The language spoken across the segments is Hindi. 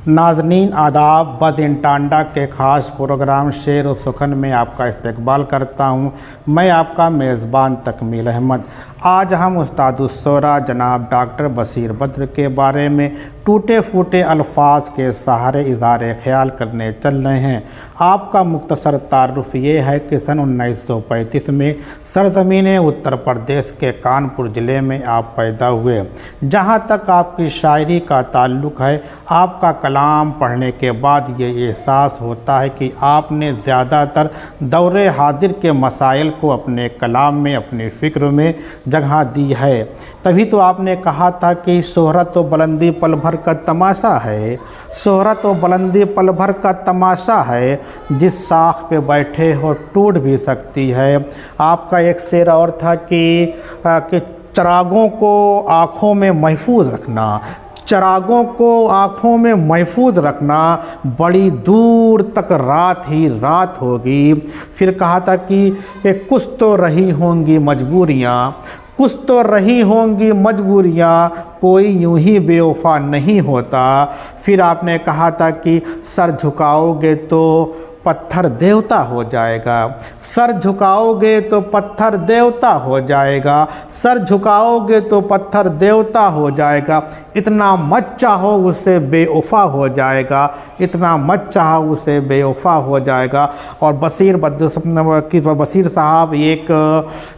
नाज़नीन आदाब, बद इन टांडा के ख़ास प्रोग्राम शेर व सुखन में आपका इस्तकबाल करता हूँ। मैं आपका मेज़बान तकमील अहमद। आज हम उस्तादुस्सोरा जनाब डॉक्टर बशीर बद्र के बारे में टूटे फूटे अल्फाज के सहारे इज़हार ख्याल करने चल रहे हैं। आपका मुख्तसर तारुफ़ ये है कि सन 1935 में सरज़मीन उत्तर प्रदेश के कानपुर ज़िले में आप पैदा हुए। जहाँ तक आपकी शायरी का ताल्लुक़ है, आपका कलाम पढ़ने के बाद ये एहसास होता है कि आपने ज़्यादातर दौरे हाजिर के मसाइल को अपने कलाम में, अपनी फ़िक्र में जगह दी है। तभी तो आपने कहा था कि शोहरत व बुलंदी पल भर का तमाशा है, शोहरत व बुलंदी पल भर का तमाशा है, जिस शाख पे बैठे हो टूट भी सकती है। आपका एक शेर और था कि चिरागों को आँखों में महफूज रखना, चिरागों को आँखों में महफूज रखना, बड़ी दूर तक रात ही रात होगी। फिर कहा था कि कुछ तो रही होंगी मजबूरियाँ, कुछ तो रही होंगी मजबूरियाँ, कोई यूं ही बेवफा नहीं होता। फिर आपने कहा था कि सर झुकाओगे तो पत्थर देवता हो जाएगा, सर झुकाओगे तो पत्थर देवता हो जाएगा, सर झुकाओगे तो पत्थर देवता हो जाएगा। इतना मत चाहो उसे बेवफा हो जाएगा, इतना मत चाहो उसे बेवफा हो जाएगा। और बशीर साहब एक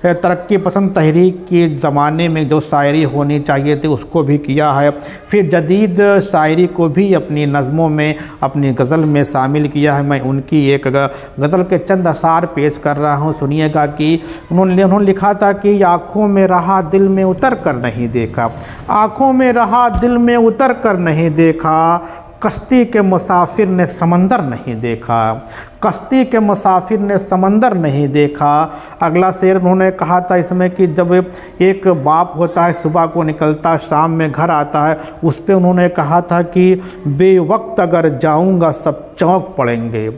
तरक्की पसंद तहरीक के ज़माने में जो शायरी होनी चाहिए थी उसको भी किया है। फिर जदीद शायरी को भी अपनी नज़मों में, अपनी गज़ल में शामिल किया है। मैं उनकी एक गज़ल के चंद अशार पेश कर रहा हूँ, सुनिएगा कि उन्होंने लिखा था कि आँखों में रहा दिल में उतर कर नहीं देखा, आँखों में रहा दिल में उतर कर नहीं देखा, कश्ती के मुसाफिर ने समंदर नहीं देखा, कश्ती के मुसाफिर ने समंदर नहीं देखा। अगला शेर उन्होंने कहा था इसमें कि जब एक बाप होता है, सुबह को निकलता, शाम में घर आता है, उस पे उन्होंने कहा था कि बेवक्त अगर जाऊंगा सब चौंक पड़ेंगे,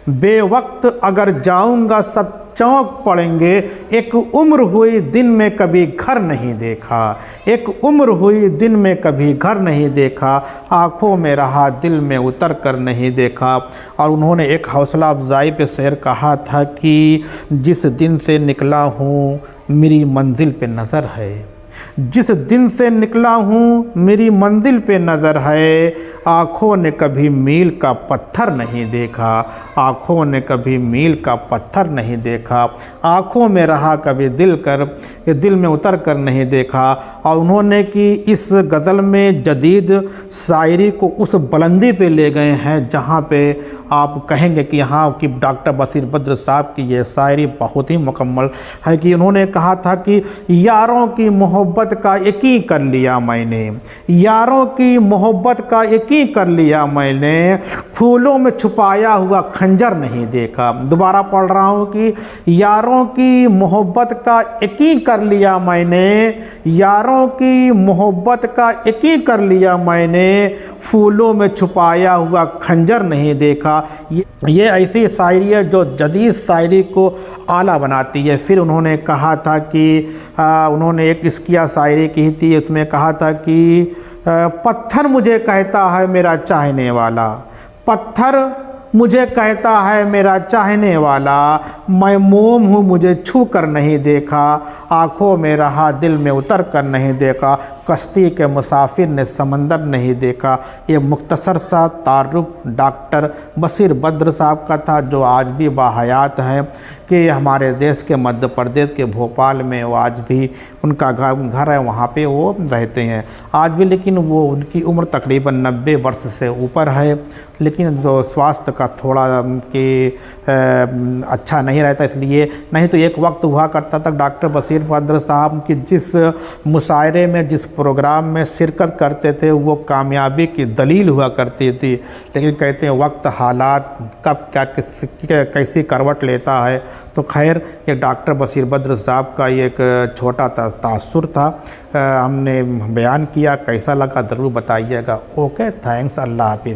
बेवक्त अगर जाऊंगा सब चौंक पड़ेंगे। एक उम्र हुई दिन में कभी घर नहीं देखा, एक उम्र हुई दिन में कभी घर नहीं देखा, आँखों में रहा दिल में उतर कर नहीं देखा। और उन्होंने एक हौसला अफजाई पे शेर कहा था कि जिस दिन से निकला हूँ मेरी मंजिल पे नज़र है, जिस दिन से निकला हूँ मेरी मंजिल पे नज़र है, आँखों ने कभी मील का पत्थर नहीं देखा, आँखों ने कभी मील का पत्थर नहीं देखा, आँखों में रहा कभी दिल में उतर कर नहीं देखा। और उन्होंने कि इस गज़ल में जदीद शायरी को उस बुलंदी पे ले गए हैं जहाँ पे आप कहेंगे कि यहाँ की डॉक्टर बशीर बद्र साहब की ये शायरी बहुत ही मुकम्मल है। कि उन्होंने कहा था कि यारों की मोहब्बत का यकीन कर लिया मैंने, यारों की मोहब्बत का यकीन कर लिया मैंने, फूलों में छुपाया हुआ खंजर नहीं देखा। दोबारा पढ़ रहा हूँ कि यारों की मोहब्बत का यकीन कर लिया मैंने, यारों की मोहब्बत का यकीन कर लिया मैंने, फूलों में छुपाया हुआ खंजर नहीं देखा। ये ऐसी शायरी है जो जदीद शायरी को आला बनाती है। फिर उन्होंने कहा था कि उन्होंने एक इसकिया शायरी की थी, उसमें कहा था कि पत्थर मुझे कहता है मेरा चाहने वाला, पत्थर मुझे कहता है मेरा चाहने वाला, मैं मोम हूँ मुझे छू कर नहीं देखा, आँखों में रहा दिल में उतर कर नहीं देखा, कश्ती के मुसाफिर ने समंदर नहीं देखा। ये मुख्तसर सा तारुफ डॉक्टर बशीर बद्र साहब का था, जो आज भी बाहयात है कि हमारे देश के मध्य प्रदेश के भोपाल में वो आज भी उनका घर है, वहाँ पे वो रहते हैं आज भी। लेकिन वो उनकी उम्र तकरीबन 90 वर्ष से ऊपर है, लेकिन जो स्वास्थ्य का थोड़ा कि अच्छा नहीं रहता, इसलिए नहीं तो एक वक्त हुआ करता था डॉक्टर बशीर बद्र साहब की जिस मुशायरे में, जिस प्रोग्राम में शिरकत करते थे वो कामयाबी की दलील हुआ करती थी। लेकिन कहते हैं वक्त हालात कब क्या कैसी करवट लेता है। तो खैर ये डॉक्टर बशीर बद्र साहब का एक छोटा तासुर था, हमने बयान किया। कैसा लगा ज़रूर बताइएगा। ओके, थैंक्स, अल्लाह हाफिज़।